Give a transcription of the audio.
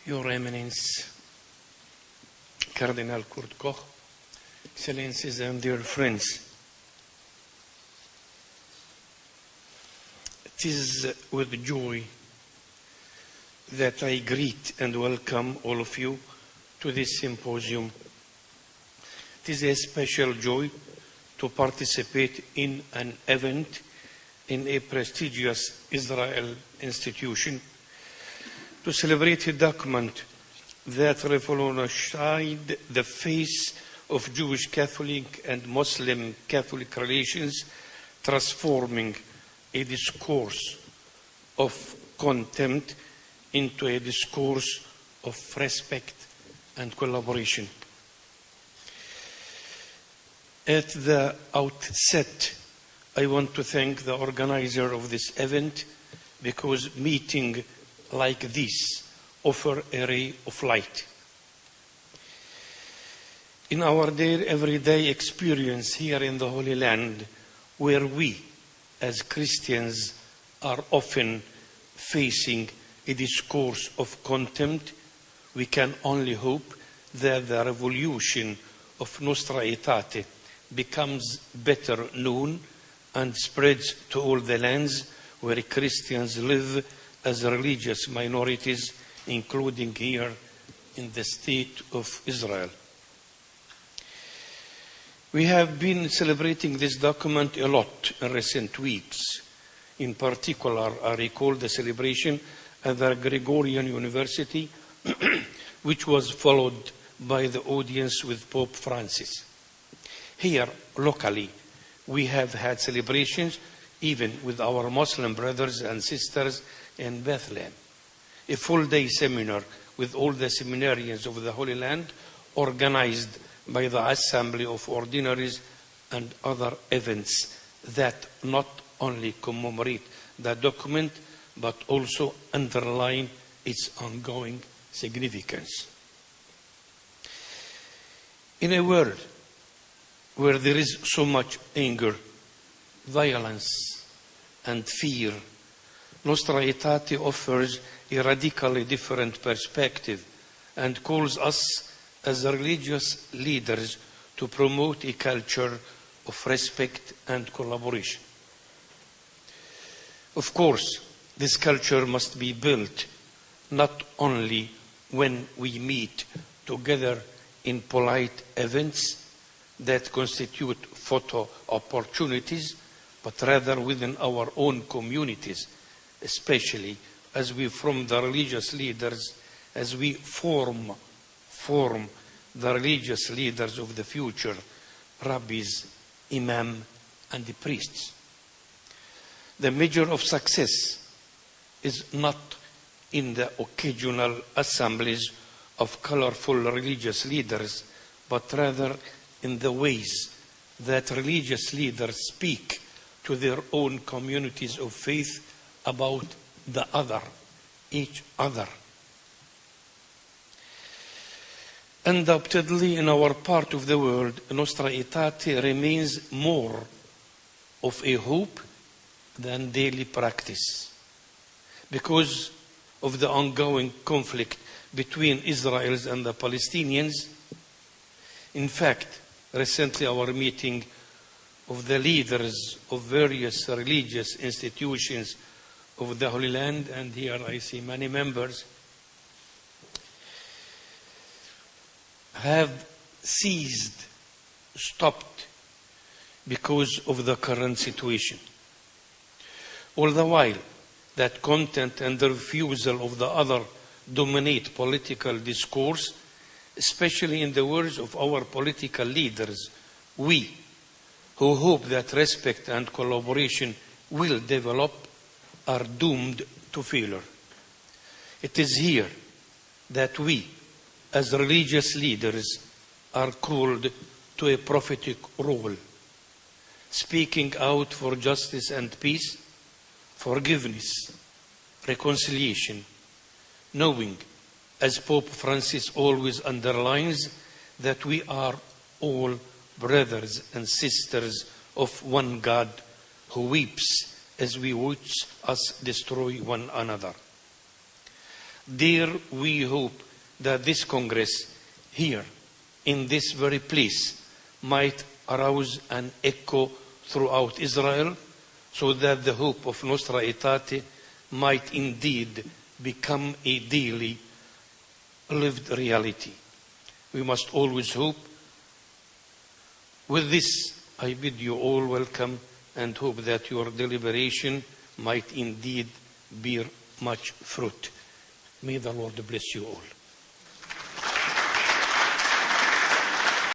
Your Eminence, Cardinal Kurt Koch, Excellencies and dear friends, it is with joy that I greet and welcome all of you to this symposium. It is a special joy to participate in an event in a prestigious Israel institution to celebrate a document that revolutionized the face of Jewish Catholic and Muslim Catholic relations, transforming a discourse of contempt into a discourse of respect and collaboration. At the outset, I want to thank the organizer of this event because meeting like this offer a ray of light. In our everyday experience here in the Holy Land, where we as Christians are often facing a discourse of contempt, we can only hope that the revolution of Nostra Aetate becomes better known and spreads to all the lands where Christians live as religious minorities, including here in the State of Israel. We have been celebrating this document a lot in recent weeks. In particular, I recall the celebration at the Gregorian University, which was followed by the audience with Pope Francis. Here, locally, we have had celebrations even with our Muslim brothers and sisters in Bethlehem. A full-day seminar with all the seminarians of the Holy Land, organized by the Assembly of Ordinaries, and other events that not only commemorate the document, but also underline its ongoing significance. In a world where there is so much anger, violence, and fear, Nostra Aetate offers a radically different perspective and calls us as religious leaders to promote a culture of respect and collaboration. Of course, this culture must be built not only when we meet together in polite events that constitute photo opportunities, but rather within our own communities, especially as we form the religious leaders, as we form the religious leaders of the future, rabbis, imam, and the priests. The measure of success is not in the occasional assemblies of colorful religious leaders, but rather in the ways that religious leaders speak to their own communities of faith about the other, each other. Undoubtedly, in our part of the world, Nostra Aetate remains more of a hope than daily practice because of the ongoing conflict between Israelis and the Palestinians. In fact, recently our meeting of the leaders of various religious institutions of the Holy Land, and here I see many members, have stopped because of the current situation. All the while that content and the refusal of the other dominate political discourse, especially in the words of our political leaders, we, who hope that respect and collaboration will develop, are doomed to failure. It is here that we, as religious leaders, are called to a prophetic role, speaking out for justice and peace, forgiveness, reconciliation, knowing, as Pope Francis always underlines, that we are all brothers and sisters of one God who weeps as we watch us destroy one another. Dear, we hope that this Congress here in this very place might arouse an echo throughout Israel, so that the hope of Nostra Aetate might indeed become a daily lived reality. We must always hope. With this, I bid you all welcome and hope that your deliberation might indeed bear much fruit. May the Lord bless you all.